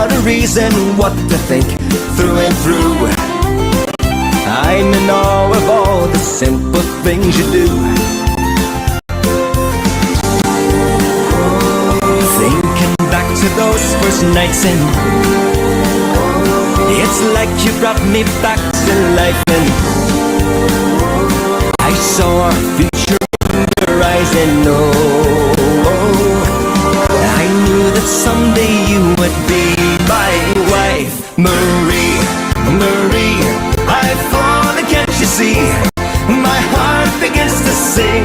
how to reason, what to think through and through. I'm in awe of all the simple things you do. Thinking back to those first nights in, it's like you brought me back to life, and I saw our future in your eyes, and I knew that someday you would be my wife. Marie, Marie, I've fallen, can't you see? My heart begins to sing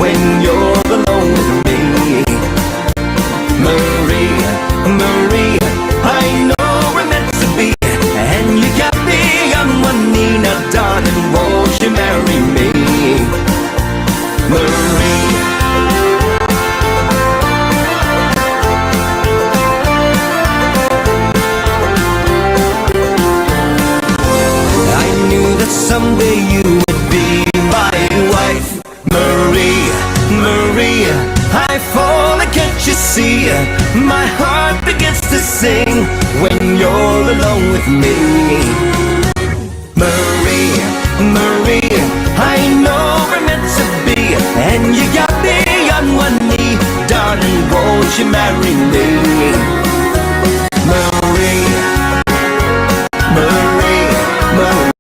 when you're alone with me. Marie, Marie, I know we're meant to be, and you got me on one knee. Now darling, won't you marry me? Marie. Someday you would be my wife. Marie, Marie, I fall, can't you see? My heart begins to sing when you're alone with me. Marie, Marie, I know we're meant to be, and you got me on one knee. Darling, won't you marry me? Marie, Marie, Marie.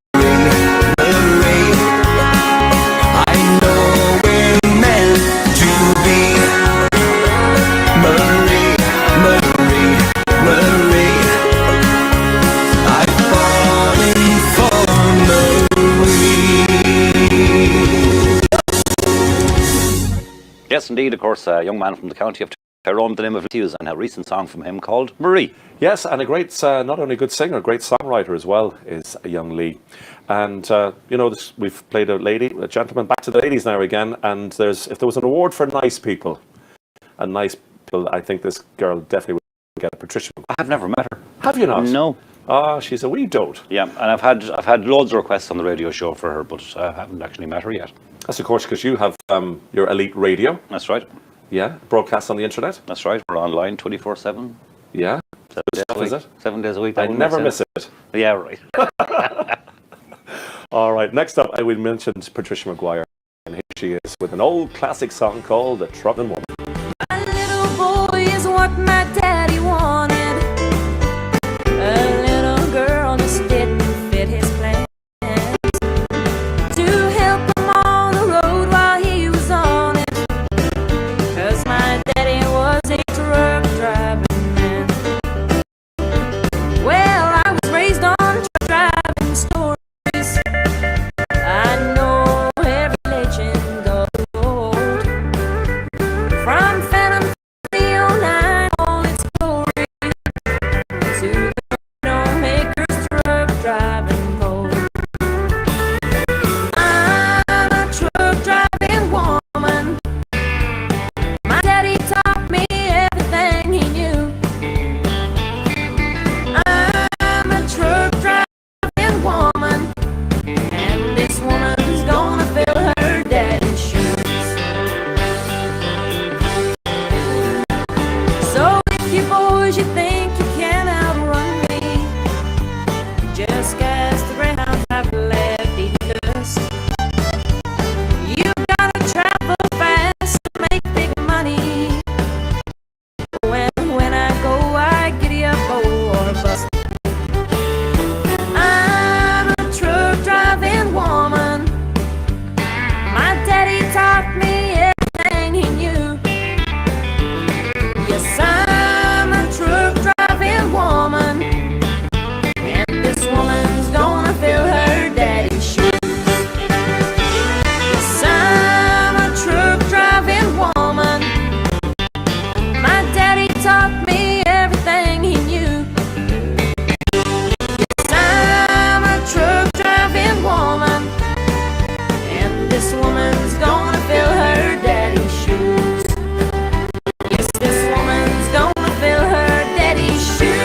Yes, indeed, of course, a young man from the county of Tyrone, the name of Hughes, and a recent song from him called Marie. Yes, and a great, not only a good singer, a great songwriter as well is a young Lee. And, you know, we've played a gentleman, back to the ladies now again, and if there was an award for nice people, I think this girl definitely would get Patricia. I have never met her. Have you not? No. Ah, she's a wee dote. Yeah, and I've had loads of requests on the radio show for her, but I haven't actually met her yet. That's of course because you have your elite radio. That's right. Yeah, broadcast on the internet. That's right. We're online 24/7. Yeah. 7 days a week. Is it? 7 days a week. I never miss it. Yeah, right. All right. Next up, I will mention Patricia Maguire, and here she is with an old classic song called "The Troublin' Woman." My little boy is what my daddy wanted. A little girl just didn't fit his plans. To help him on the road while he was on it, 'cause my daddy was a truck driving man. Well, I was raised on truck driving stories. I know every legend of the road, from Phantom 309, all its glory, to the maker's truck driving pole. I'm a truck driving woman. My daddy taught me everything he knew. I'm a truck driving woman, and this woman's gonna fill her daddy's shoes. So if you boys you think you can outrun me, just cast the ground I've left eating dust. You gotta travel fast to make big money. When I go, I giddy up or bust. I'm a truck driving woman. My daddy taught me everything he knew. Yes, I'm a truck driving woman, and this woman's gonna fill her daddy's shoes. Yes, I'm a truck driving woman. My daddy taught me everything he knew. Yes, I'm a truck driving woman, and this woman's gonna fill her daddy's shoes. Yes, this woman's gonna fill her daddy's shoes.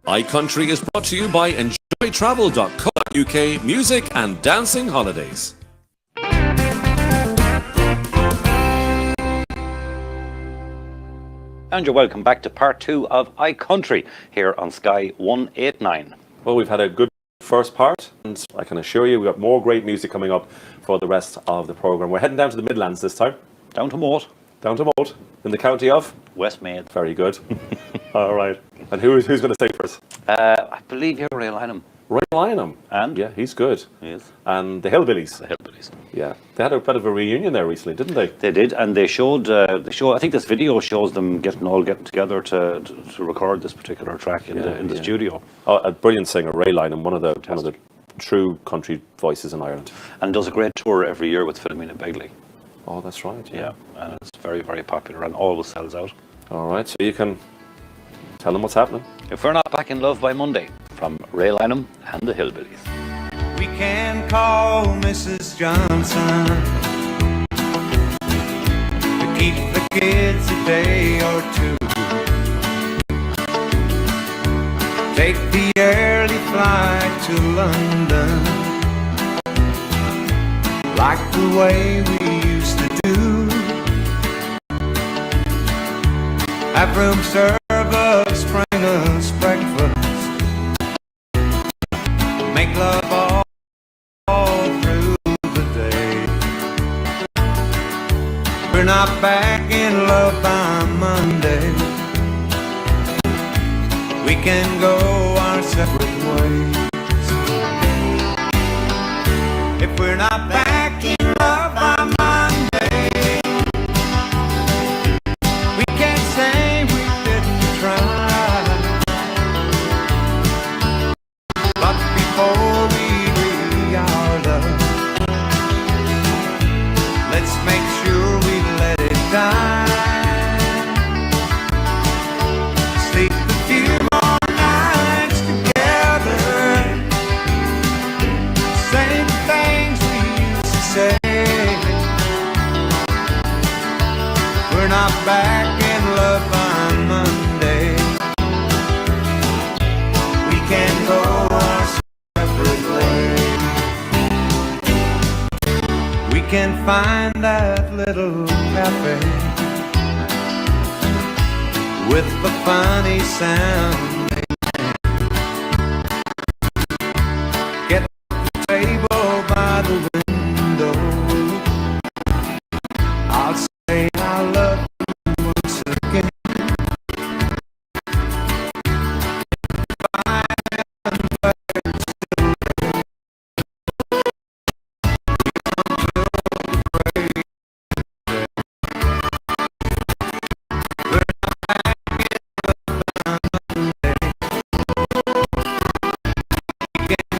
iCountry is brought to you by EnjoyTravel.co. UK Music and Dancing Holidays. And you're welcome back to part 2 of iCountry here on Sky 189. Well, we've had a good first part, and I can assure you we've got more great music coming up for the rest of the programme. We're heading down to the Midlands this time. Down to Moat, Down to Moat, in the county of? Westmeath. Very good. All right. And who's going to say first? I believe you're Ray Lynham. Ray Lynham. And? Yeah, he's good. Yes. And the Hillbillies. The Hillbillies. Yeah. They had a bit of a reunion there recently, didn't they? They did, and they showed. I think this video shows them getting together to record this particular track in the studio. Oh, a brilliant singer, Ray Lynham, one of the true country voices in Ireland. And does a great tour every year with Philomena Begley. Oh, that's right. Yeah, and it's very, very popular and always sells out. All right, so you can tell them what's happening. If We're Not Back in Love by Monday, from Ray Lynham and the Hillbillies. We can call Mrs. Johnson to keep the kids a day or two. Take the early flight to London, like the way we used to do. Have room service, bring us breakfast, make love all through the day. We're not back in love by Monday. We can go our separate ways. If we're not back in love by Monday, we can't say we didn't try. But before we really are loved, let's make sure we let it die. Sleep a few more nights together, say the things we used to say. We're not back in love by Monday. We can go our separate ways. We can find that little cafe with the funny sounding man. Get the table by the window. I'll say I love you once again.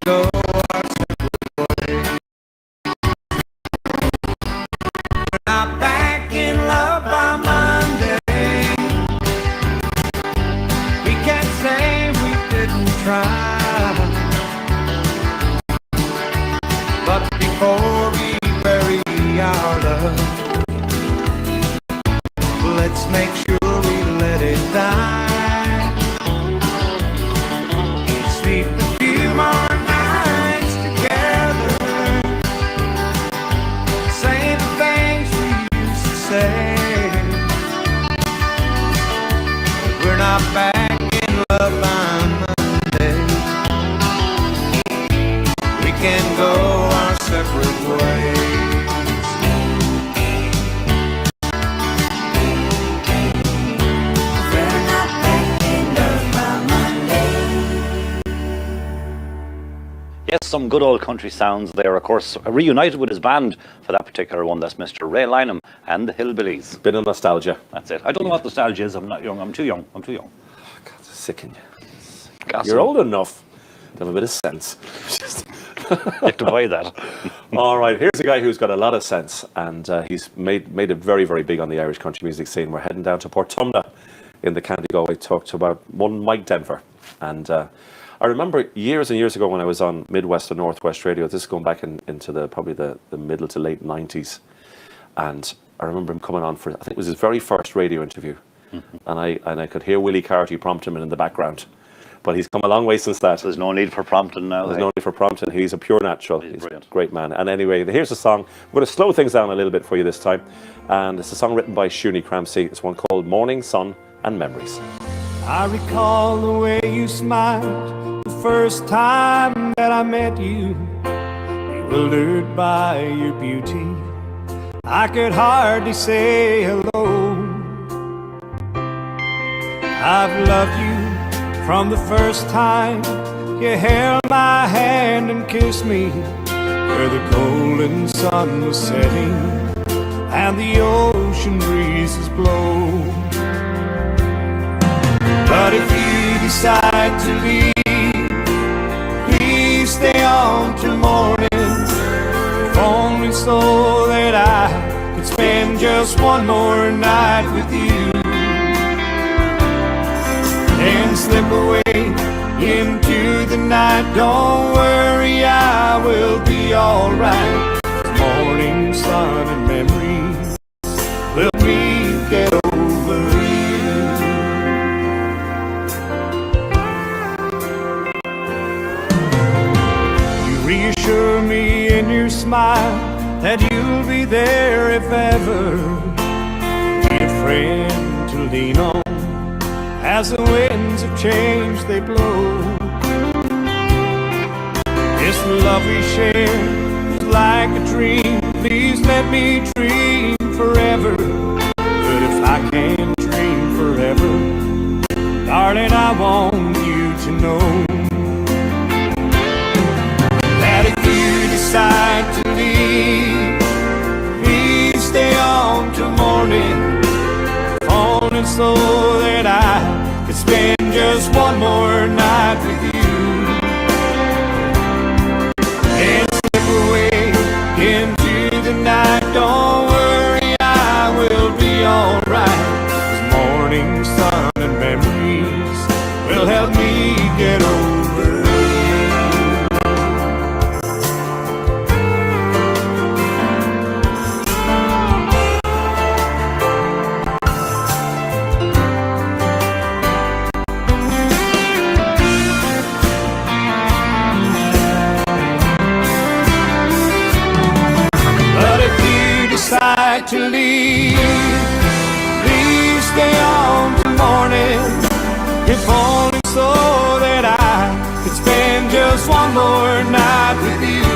Go our separate ways. We're not back in love by Monday. We can't say we didn't try. But before we bury our love, let's make sure we let it die. Sleep a few more nights together, say the things we used to say. We're not back in love by Monday. We can go our separate ways. We're not back in love by Monday. Yes, some good old country sounds there, of course. Reunited with his band for that particular one. That's Mr. Ray Lynham and the Hillbillies. Bit of nostalgia. That's it. I don't know what nostalgia is. I'm not young. I'm too young. I'm too young. God, it's sickening you. Gas You're them. old enough to have a bit of sense. You have to buy that. All right, here's a guy who's got a lot of sense, and he's made it very, very big on the Irish country music scene. We're heading down to Portumna in the County Galway. Talked to about one Mike Denver, and I remember years and years ago when I was on Midwest and Northwest radio. This is going back into probably the middle to late 90s, and I remember him coming on for, I think it was his very first radio interview, and I could hear Willie Carty prompt him in the background. But he's come a long way since that. There's no need for prompting now. There's no need for prompting. He's a pure natural. He's brilliant. a great man. And anyway, here's a song. I'm going to slow things down a little bit for you this time. And it's a song written by Shuni Cramsey. It's one called Morning Sun and Memories. I recall the way you smiled the first time that I met you, bewildered by your beauty. I could hardly say hello. I've loved you from the first time you held my hand and kissed me, where the golden sun was setting and the ocean breezes blow. But if you decide to leave, please stay on till morning, if only so that I could spend just one more night with you, and slip away into the night. Don't worry, I will be alright. Morning sun and memories will me get over you. Reassure me in your smile that you'll be there if ever. Be a friend to lean on as the winds of change they blow. This love we share is like a dream. Please let me dream forever. But if I can't dream forever, darling, I want you to know decide to leave, please stay on till morning, if only so that I could spend just one more night with you, and slip away into the night. Don't worry, I will be alright. This morning sun and memories will help me get over. Decide to leave, please stay on till morning, if only so that I could spend just one more night with you,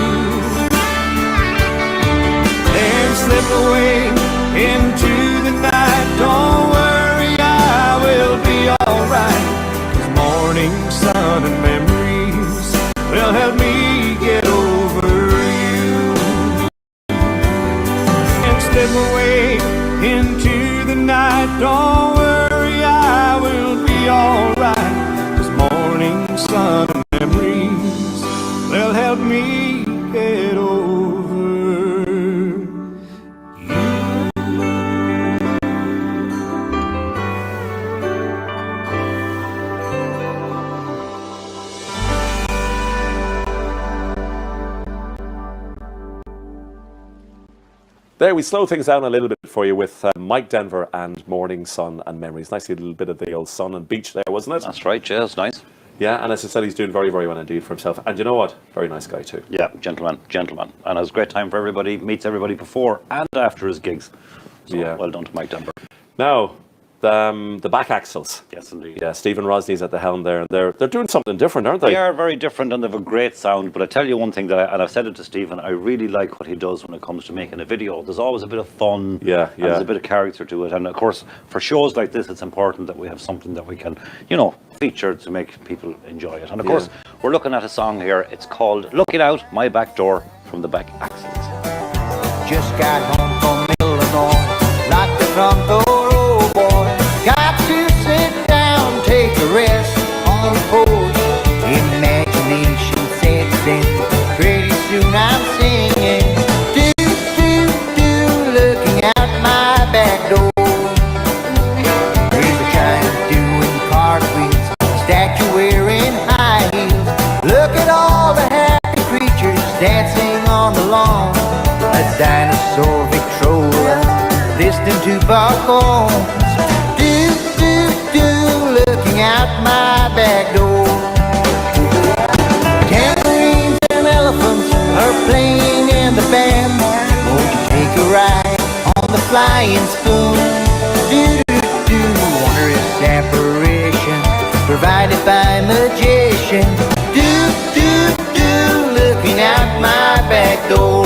and slip away into the night. Don't worry, I will be alright, 'cause morning sun and memories will help me get over you. Slip away into the night. Don't worry, I will be alright, 'cause morning sun and memories will help me get over you. There, we slow things down a little bit for you with Mike Denver and Morning Sun and Memories. Nice little bit of the old sun and beach there, wasn't it? That's right, yeah, it's nice. Yeah, and as I said, he's doing very, very well indeed for himself. And you know what? Very nice guy too. Yeah, gentleman. And has a great time for everybody, meets everybody before and after his gigs. So Yeah. well done to Mike Denver. Now, the back axles. Yes, indeed. Yeah, Stephen Rosney's at the helm there, and they're doing something different, aren't they? They are very different and they have a great sound, but I tell you one thing and I've said it to Stephen, I really like what he does when it comes to making a video. There's always a bit of fun, Yeah. and there's a bit of character to it, and of course for shows like this it's important that we have something that we can, feature to make people enjoy it. And of course we're looking at a song here, it's called Looking Out My Back Door from the Back Axles. Just got home from Illinois, locked the front door, oh boy. Got to sit down, take a rest on the porch. Imagination sets in, pretty soon I'm singing. Do, do, do, looking out my back door. There's a giant doing cartwheels, statue wearing high heels. Look at all the happy creatures dancing on the lawn. A dinosaur Victrola, listening to Buck Owens. Do, do, do, looking out my back door. flying spoon. Do-do-do, wondrous apparition provided by magician. Do-do-do, looking out my back door.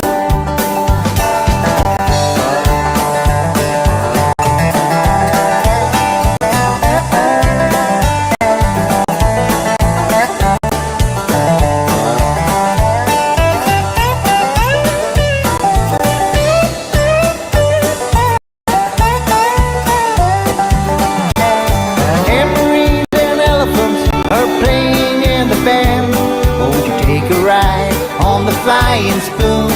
Tambourines and elephants are playing in the band. Won't you take a ride on the flying spoon?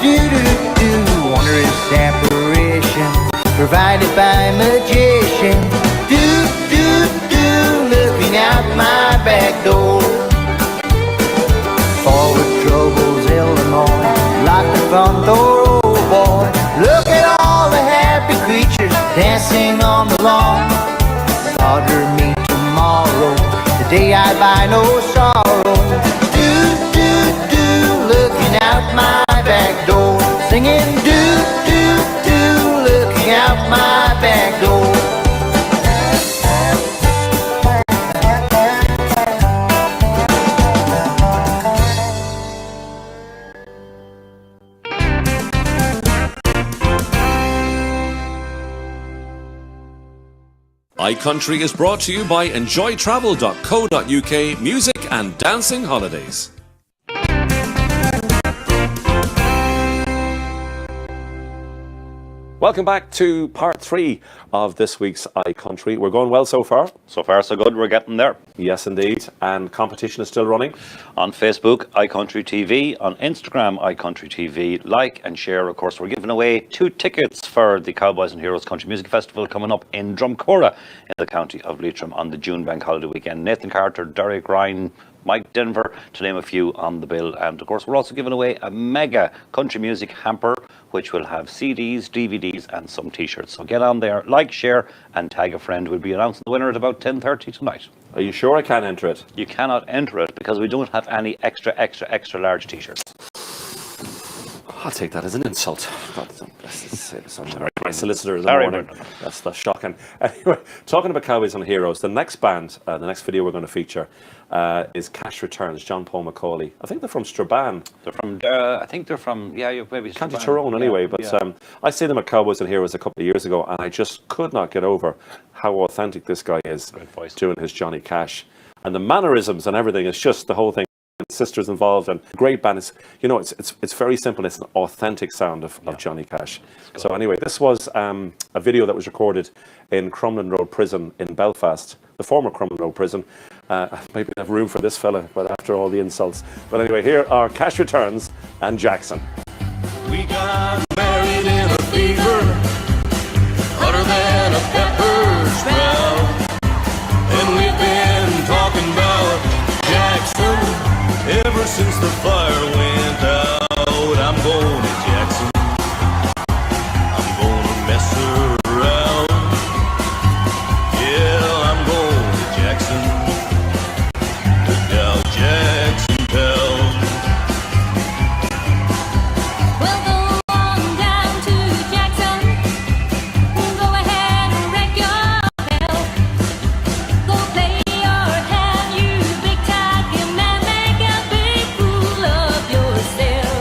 Do-do-do, wondrous apparition provided by magician. Do-do-do, looking out my back door. Forward troubles, Illinois, lock the front door, oh boy. Look at all the happy creatures dancing on the lawn. Father me tomorrow, the day I buy no sorrow. Do, do, do, looking out my back door. Singing do, do, do, looking out my back door. iCountry is brought to you by enjoytravel.co.uk music and dancing holidays. Welcome back to part 3 of this week's iCountry. We're going well so far. So far, so good. We're getting there. Yes, indeed. And competition is still running. On Facebook, iCountry TV. On Instagram, iCountry TV. Like and share. Of course, we're giving away 2 tickets for the Cowboys and Heroes Country Music Festival coming up in Drumcora in the county of Leitrim on the June bank holiday weekend. Nathan Carter, Derek Ryan, Mike Denver, to name a few on the bill. And of course, we're also giving away a mega country music hamper, which will have CDs, DVDs, and some T-shirts. So get on there, like, share, and tag a friend. We'll be announcing the winner at about 10:30 tonight. Are you sure I can enter it? You cannot enter it because we don't have any extra large T-shirts. I'll take that as an insult. My solicitor is Sorry, morning. That's shocking. Anyway, talking about Cowboys and Heroes, the next band, the next video we're going to feature is Cash Returns, John Paul McCauley. I think they're from Strabane. They're from, I think they're from, maybe County Strabane. Tyrone anyway, Yeah, but yeah. I seen them at Cowboys and Heroes a couple of years ago, and I just could not get over how authentic this guy is Great voice. doing his Johnny Cash. And the mannerisms and everything, it's just the whole thing. Sisters involved, and great band. It's, you know, it's very simple. It's an authentic sound of Johnny Cash. So anyway, this was a video that was recorded in Crumlin Road Prison in Belfast, the former Crumlin Road Prison. Maybe have room for this fella, but after all the insults. But anyway, here are Cash Returns and Jackson. We got married in a fever, hotter than a pepper sprout. And we've been talking about Jackson ever since the fire went out. I'm going to Jackson, I'm gonna mess around. Yeah, I'm going to Jackson, look out Jackson Town. Well, go on down to Jackson. Go ahead and wreck your bell. Go play your hand, you big talking man. Make a big fool of yourself.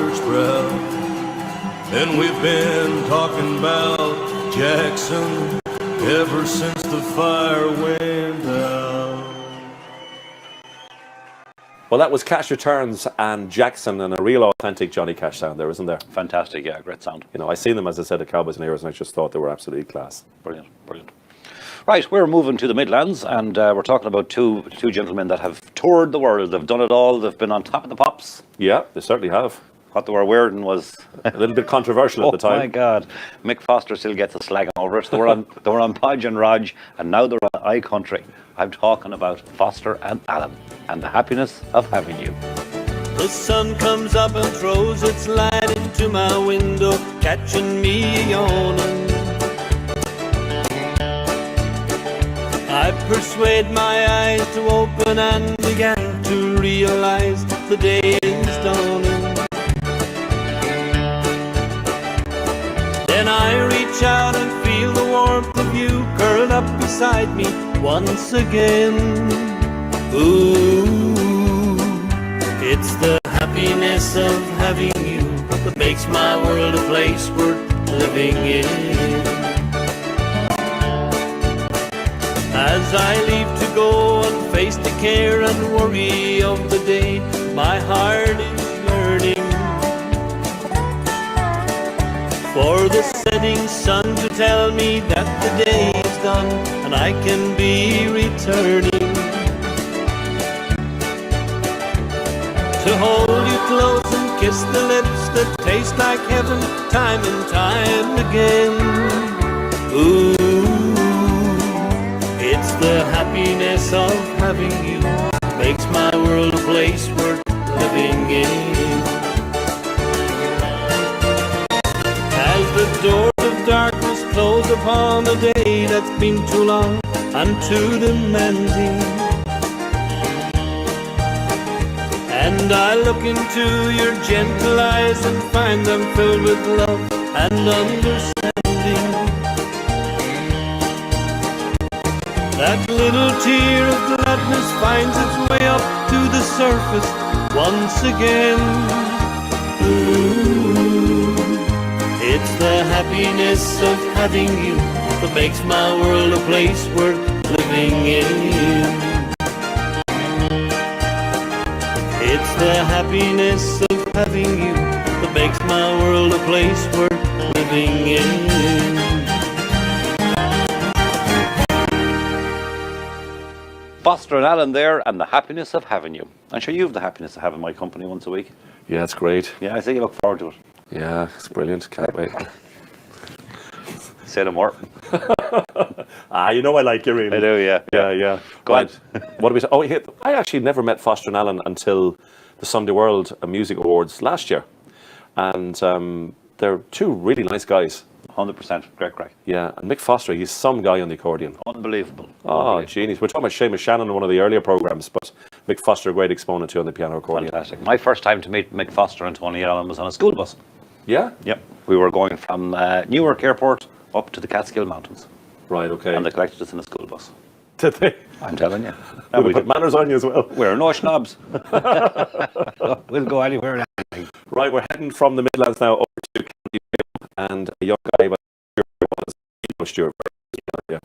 church bell. And we've been talking about Jackson ever since the fire went out. Well, that was Cash Returns and Jackson, and a real authentic Johnny Cash sound there, isn't there? Fantastic, yeah, great sound. You know, I seen them, as I said, at Cowboys and Heroes, and I just thought they were absolutely class. Brilliant, brilliant. Right, we're moving to the Midlands, and we're talking about two gentlemen that have toured the world. They've done it all. They've been on top of the pops. Yeah, they certainly have. What they were wearing was A little bit controversial at the time. Oh my God, Mick Foster still gets a slag over it. They were on Podge and Rog, and now they're on iCountry. I'm talking about Foster and Allen and the happiness of having you. The sun comes up and throws its light into my window, catching me yawning. I persuade my eyes to open and began to realize the day is dawning. Then I reach out and feel the warmth of you curled up beside me once again. Ooh, it's the happiness of having you that makes my world a place worth living in. As I leave to go and face the care and worry of the day, my heart is yearning for the setting sun to tell me that the day is done and I can be returning. To hold you close and kiss the lips that taste like heaven time and time again. Ooh, it's the happiness of having you makes my world a place worth living in. As the doors of darkness close upon a day that's been too long and too demanding, and I look into your gentle eyes and find them filled with love and understanding, that little tear of gladness finds its way up to the surface once again. Ooh, it's the happiness of having you that makes my world a place worth living in. It's the happiness of having you that makes my world a place worth living in. Foster and Allen there, and the happiness of having you. I'm sure you have the happiness of having my company once a week. Yeah, it's great. Yeah, I think you look forward to it. Yeah, it's brilliant. Can't wait. Say no more. You know I like you, really. I do, yeah. Yeah. Go on. What do we say? Oh, I actually never met Foster and Allen until the Sunday World Music Awards last year. And they're two really nice guys. 100%. Great crack. Yeah, and Mick Foster, he's some guy on the accordion. Unbelievable. Oh, genius. We're talking about Seamus Shannon in one of the earlier programmes, but Mick Foster, a great exponent too on the piano accordion. Fantastic. My first time to meet Mick Foster and Tony Allen was on a school bus. Yeah? Yep. We were going from Newark Airport up to the Catskill Mountains. Right, okay. And they collected us in a school bus. Did they? I'm telling you. Did they put manners on you as well? We're no schnobs. We'll go anywhere. Right, we're heading from the Midlands now over to County Mayo, and a young guy by Stuart. Yeah.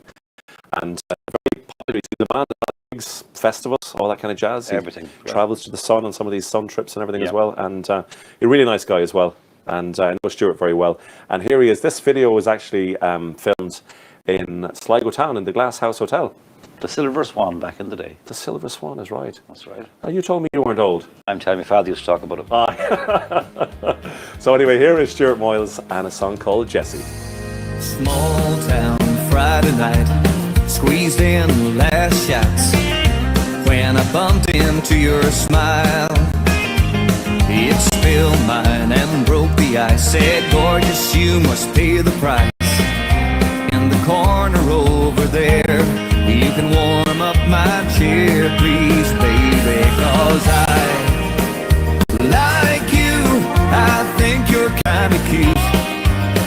And very popular. He's in demand at gigs, festivals, all that kind of jazz. He Everything. travels to the sun on some of these sun trips and everything as Yeah. well. And a really nice guy as well. And I know Stuart very well. And here he is. This video was actually filmed in Sligo Town in the Glass House Hotel. The Silver Swan back in the day. The Silver Swan is right. That's right. Now, you told me you weren't old. I'm telling my father used to talk about it. So anyway, here is Stuart Moyles and a song called Jessie. Small town Friday night, squeezed in the last shots. When I bumped into your smile, it spilled mine and broke the ice. Said, gorgeous, you must pay the price. In the corner over there, you can warm up my chair, please, baby. 'Cause I like you, I think you're kinda cute.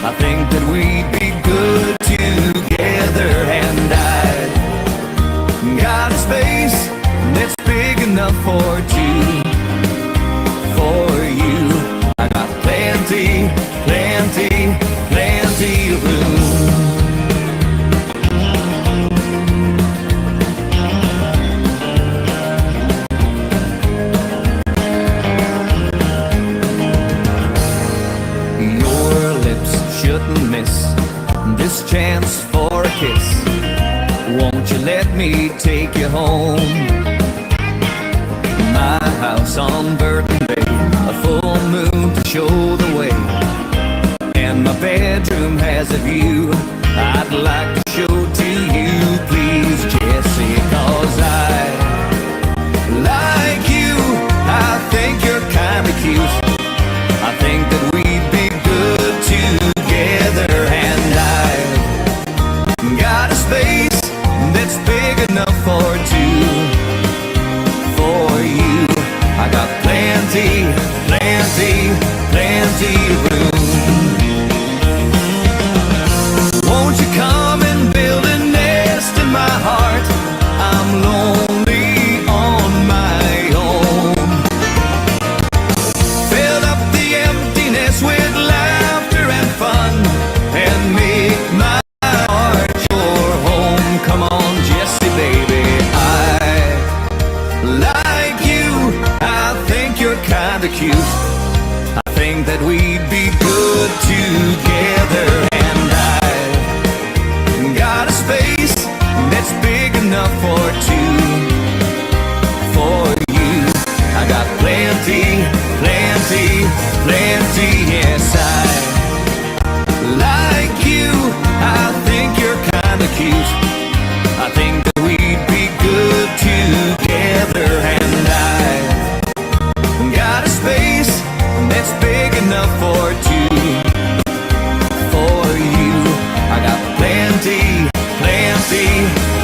I think that we'd be good together, and I got a space that's big enough for two. For you, I got shouldn't miss this chance for a kiss. Won't you let me take you home? My house on Burton Bay, a full moon to show the way, and my bedroom has a view I'd like to show to you, please, Jessie, 'cause I like you. I think you're kinda cute. I think that we'd be good together, and I've got a space that's big enough for two. For you, I got plenty, plenty, plenty room. Won't you come and build a nest in my heart? I'm lonely on my own. Fill up the emptiness with laughter and fun, and make my heart your home. Come on, Jessie, baby, I like you. I think you're kinda cute. I think that we'd be good together, and I've got a space that's big enough for two. For you, I got plenty, plenty, plenty, yes, I like you. I think you're kinda cute. I think that we'd be good together, and I've got a space that's big enough for two. For you, I got plenty, plenty,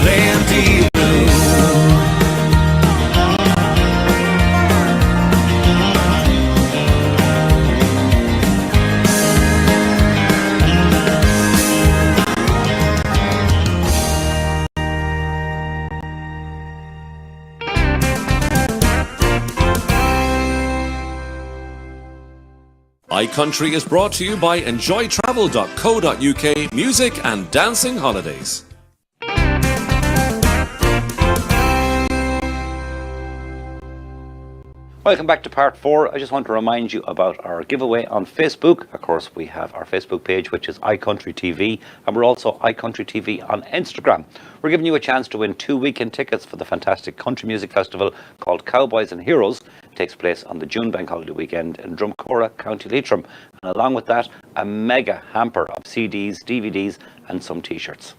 plenty room. iCountry is brought to you by enjoytravel.co.uk music and dancing holidays. Welcome back to part 4. I just want to remind you about our giveaway on Facebook. Of course, we have our Facebook page, which is iCountry TV, and we're also iCountry TV on Instagram. We're giving you a chance to win 2 weekend tickets for the fantastic country music festival called Cowboys and Heroes. It takes place on the June Bank Holiday weekend in Drumcora, County Leitrim. And along with that, a mega hamper of CDs, DVDs, and some T-shirts.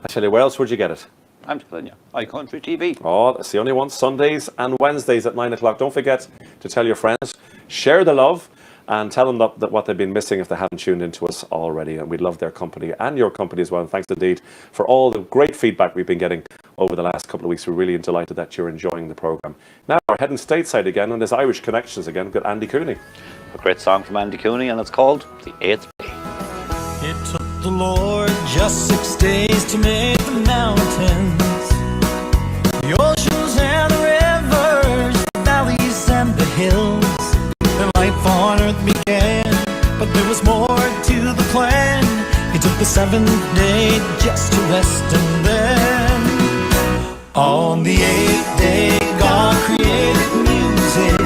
I tell you, where else would you get it? I'm telling you, iCountry TV. Oh, that's the only one. Sundays and Wednesdays at 9 o'clock. Don't forget to tell your friends, share the love, and tell them that what they've been missing if they haven't tuned into us already. And we love their company and your company as well. And thanks indeed for all the great feedback we've been getting over the last couple of weeks. We're really delighted that you're enjoying the programme. Now we're heading stateside again, and there's Irish connections again. We've got Andy Cooney. A great song from Andy Cooney, and it's called The Eighth Day. It took the Lord just 6 days to make the mountains, the oceans and the rivers, the valleys and the hills. Then life on earth began, but there was more to the plan. He took the 7th day just to rest, and then on the 8th day God created music.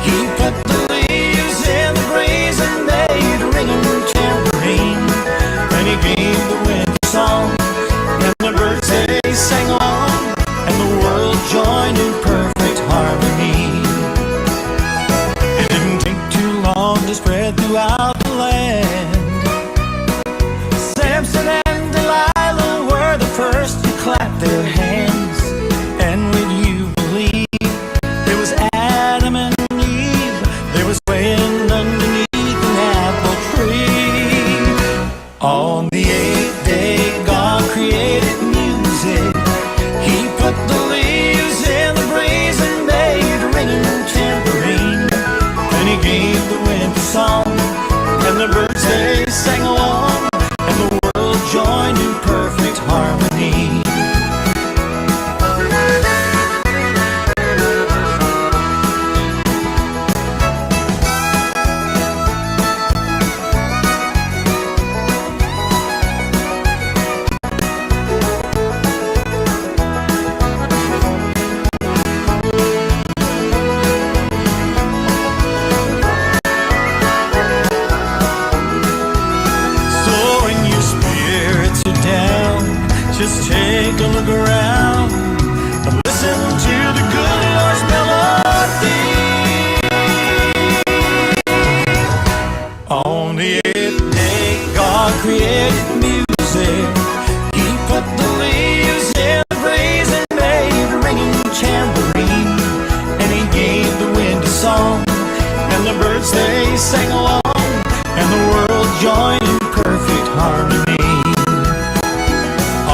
He put the leaves in the breeze and made a ringing tambourine. Then he gave the wind a song, and the birds they sang along, and the world joined in perfect harmony. It didn't take too long to spread throughout the land. Samson and Delilah were the first to clap their hands. And would you believe there was Adam and Eve? They were swaying underneath an apple tree. On the 8th day God created music. He put the leaves in the breeze and made a ringing tambourine. And he gave the wind a song, and the birds they sang along, and the world joined in perfect harmony. Just take a look around and listen to the good Lord's melody. On the eighth day, God created music. He put the leaves in the breeze and made a ringing tambourine. And he gave the wind a song, and the birds they sang along, and the world joined in perfect harmony.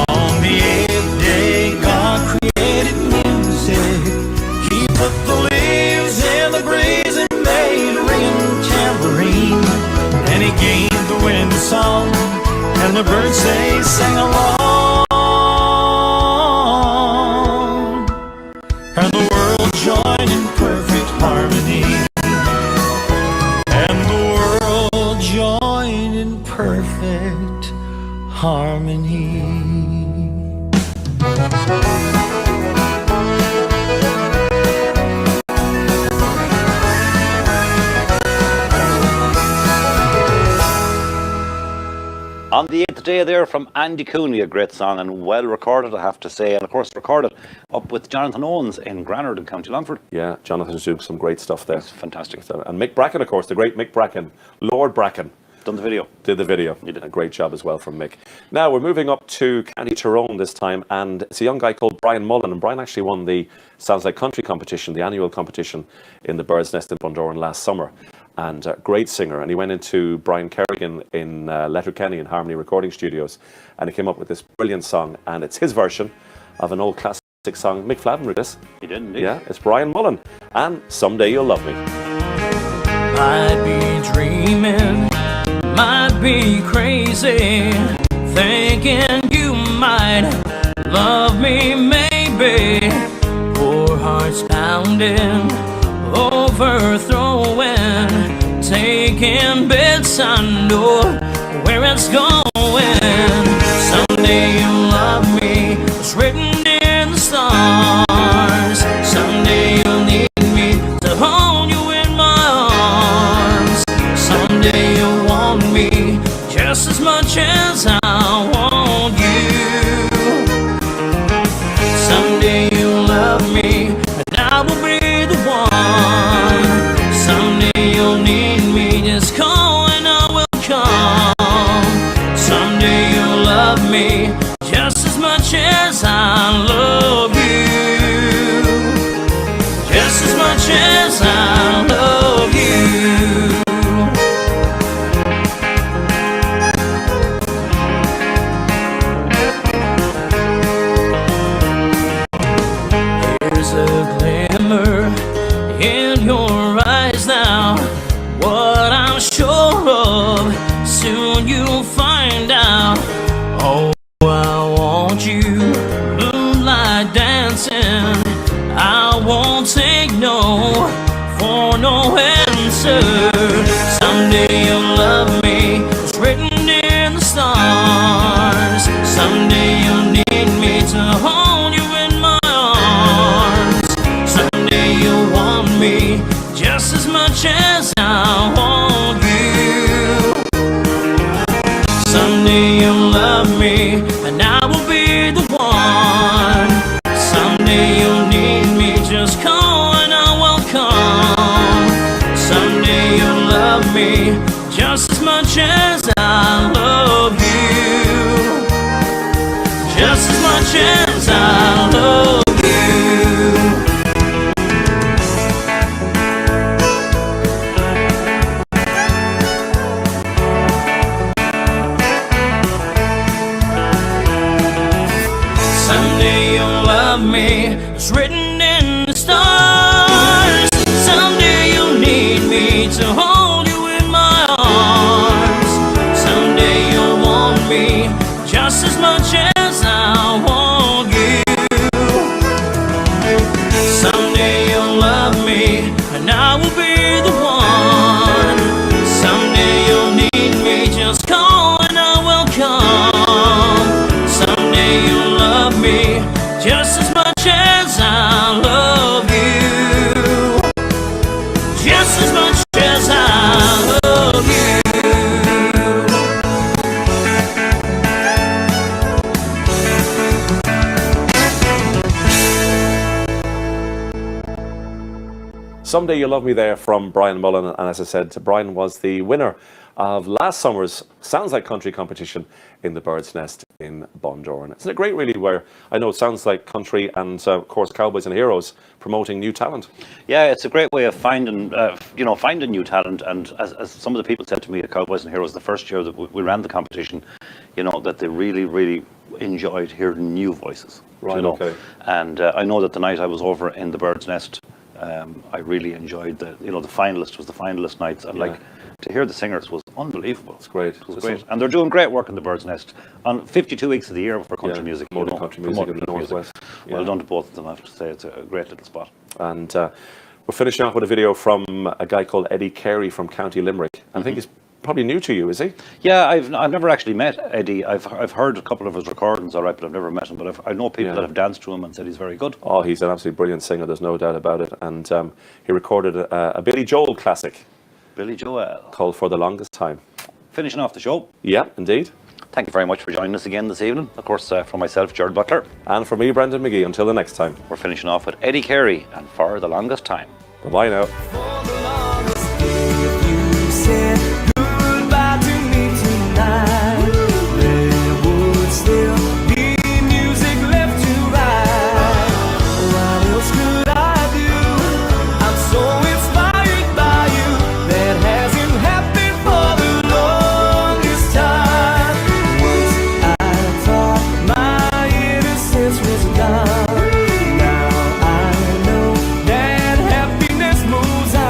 On the eighth day, God created music. He put the leaves in the breeze and made a ringing tambourine. And he gave the wind a song, and the birds they sang along, and the world joined in perfect harmony. And the world joined in perfect harmony. On the eighth day there from Andy Cooney, a great song and well recorded, I have to say, and of course recorded up with Jonathan Owens in Granard in County Longford. Yeah, Jonathan's doing some great stuff there. It's fantastic. And Mick Bracken, of course, the great Mick Bracken, Lord Bracken. Done the video. Did the video. You did a great job as well from Mick. Now we're moving up to County Tyrone this time, and it's a young guy called Brian Mullen, and Brian actually won the Sounds Like Country competition, the annual competition in the Bird's Nest in Bundoran last summer. And great singer, and he went into Brian Kerrigan in Letterkenny in Harmony Recording Studios, and he came up with this brilliant song, and it's his version of an old classic song. Mick Flavin wrote this. He did indeed. Yeah, it's Brian Mullen, and Someday You'll Love Me. Might be dreaming, might be crazy, thinking you might love me, maybe. Poor hearts pounding, overthrowing, taking bits, I know where it's going. Someday you'll love me, it's written in the stars. Someday you'll need me to hold you in my arms. Someday you'll want me just as much as I want you. Someday you'll love me, and I will be the one. Someday you'll need me, just call and I will come. Someday you'll love me just as much as I love you. Just as much as I love you. There's a glimmer in your eyes now, what I'm sure of, soon you'll find out. Oh, I want you, moonlight dancing, I won't take no for no answer. Someday you'll love me, it's written in the stars. Someday you'll need me to hold you in my arms. Someday you'll want me just as much as I want you. Someday you'll love me, and I will be the one. Someday you'll need me, just call and I will come. Someday you'll love me just as much as I love you. Just as much as I love you. Someday you'll love me, it's written in the stars. Someday you'll need me to hold you in my arms. Someday you'll want me just as much as I want you. Someday you'll love me, and I will be the one. Someday you'll need me, just call and I will come. Someday you'll love me just as much as I love you. Just as much as I love you. Someday You'll Love Me there from Brian Mullen. And as I said, Brian was the winner of last summer's Sounds Like Country competition in the Bird's Nest in Bundoran. Isn't it great, really, where I know it sounds like country and, of course, Cowboys and Heroes promoting new talent? Yeah, it's a great way of finding, finding new talent. And as some of the people said to me at Cowboys and Heroes the first year that we ran the competition, that they really, really enjoyed hearing new voices. Right, okay. And I know that the night I was over in the Bird's Nest, I really enjoyed the finalist was the finalist nights, and like to hear the singers was unbelievable. It's great. It was great, and they're doing great work in the Bird's Nest on 52 weeks of the year for country music. Promoting country music in the Northwest. Well done to both of them. I have to say it's a great little spot. And we're finishing off with a video from a guy called Eddie Carey from County Limerick. I think he's probably new to you, is he? Yeah, I've never actually met Eddie. I've heard a couple of his recordings, all right, but I've never met him. But I know people that have danced to him and said he's very good. Oh, he's an absolutely brilliant singer. There's no doubt about it. And he recorded a Billy Joel classic. Billy Joel. Called For the Longest Time. Finishing off the show. Yeah, indeed. Thank you very much for joining us again this evening. Of course, from myself, Gerald Butler. And from me, Brendan McGee. Until the next time. We're finishing off with Eddie Carey and For the Longest Time. Bye-bye now. For the longest day, you said goodbye to me tonight. There would still be music left to write. What else could I do? I'm so inspired by you. That hasn't happened for the longest time. Once I thought my innocence was gone. Now I know that happiness moves on.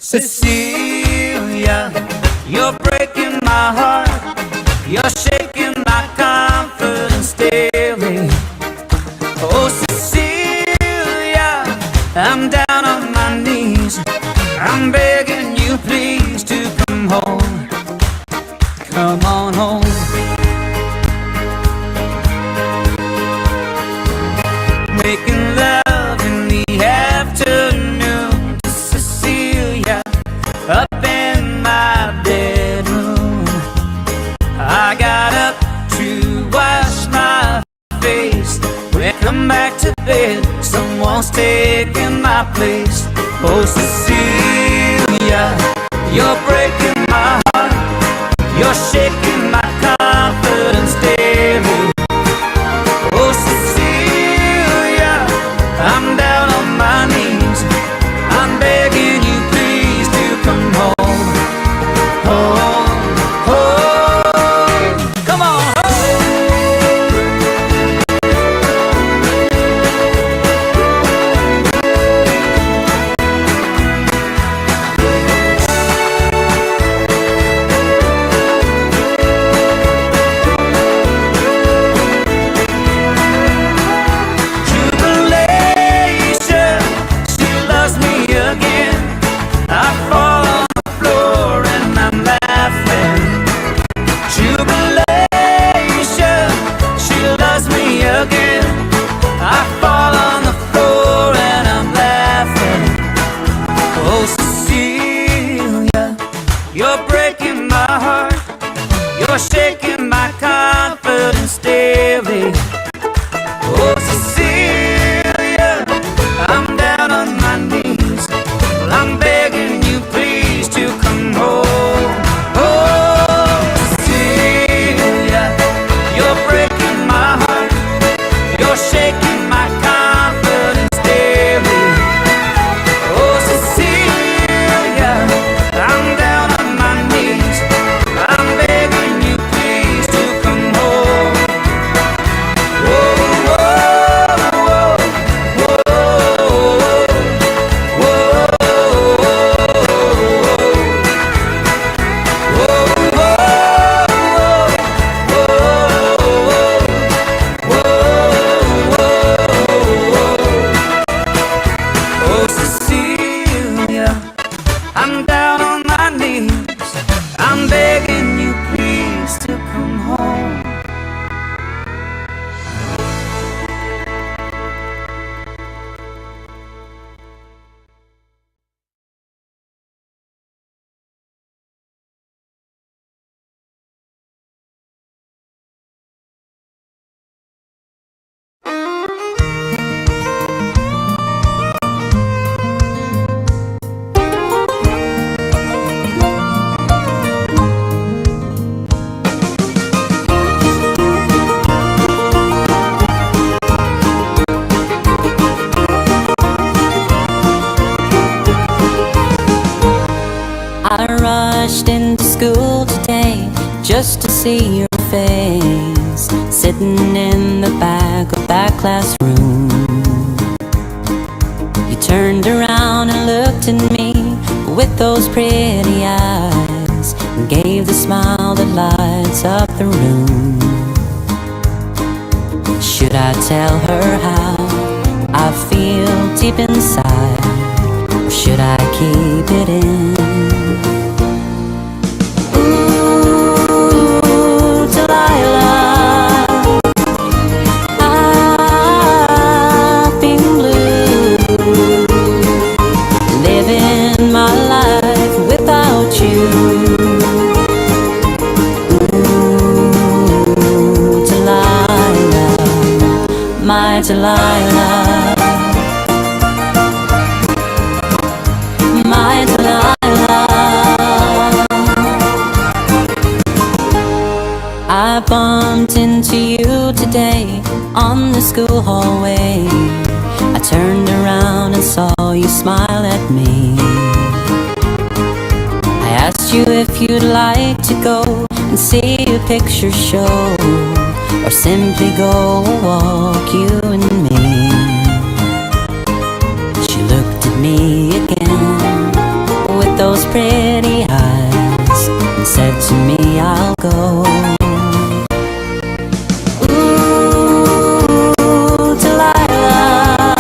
Cecilia, you're breaking my heart. You're shaking my confidence daily. Oh, Cecilia, I'm down on my knees. I'm begging you, please, to come home. Come on home. Making love in the afternoon to Cecilia up in my bedroom. I got up to wash my face. When I come back to bed, someone's taking my place. Oh, Cecilia, you're breaking my heart. You're shaking my confidence daily. Oh, Cecilia, I'm down on my knees. I'm begging you, please, to come home. Home, home. Come on, Jubilation, she loves me again. I fall on the floor and I'm laughing. Jubilation, she loves me again. I fall on the floor and I'm laughing. Oh, Cecilia, you're breaking my heart. You're shaking my confidence daily. Oh, Cecilia, I'm down on my knees. Well, I'm begging you, please, to come home. Oh, Cecilia, you're breaking my heart. You're shaking my confidence daily. Oh, Cecilia, I'm down on my knees. I'm begging you, please, to come home. Whoa, whoa, whoa, whoa, oh, Cecilia, I'm down on my knees. I'm begging you, please, to come home. I rushed into school today just to see your face, sitting in the back of that classroom. You turned around and looked at me with those pretty eyes and gave the smile that lights up the room. Should I tell her how I feel deep inside, or should I keep it in? Ooh, Delilah, I've been blue, living my life without you. Ooh, Delilah, my Delilah, my Delilah. I bumped into you today on the school hallway. I turned around and saw you smile at me. I asked you if you'd like to go and see a picture show, or simply go walk, you and me. She looked at me again with ago. Ooh, Delilah,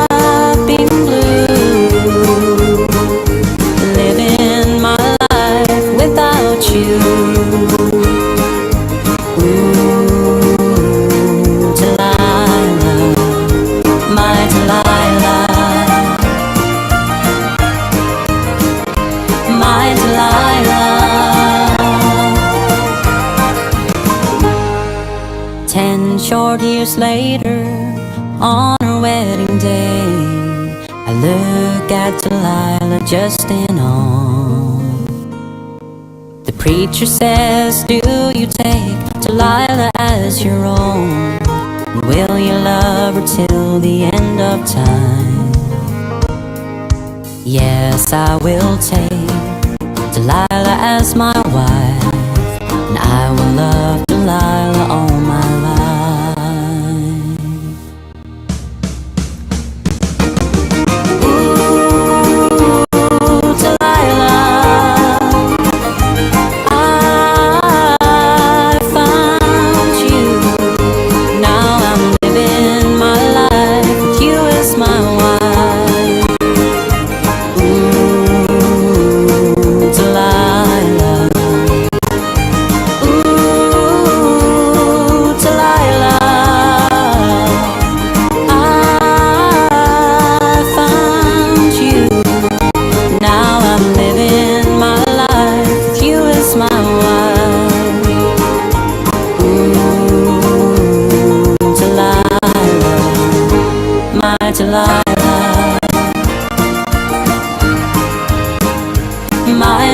I've been blue, living my life without you. Ooh, Delilah, my Delilah, my Delilah. 10 short years later, on our wedding day, I look at Delilah just in awe. The preacher says, do you take Delilah as your own? And will you love her till the end of time? Yes, I will take Delilah as my wife, and I will love Delilah all my life. Ooh, Delilah, I found you. Now I'm living my life with you as my wife. Ooh, Delilah. Ooh, Delilah, I found you. Now I'm living my life with you as my wife. Ooh, Delilah, my Delilah, my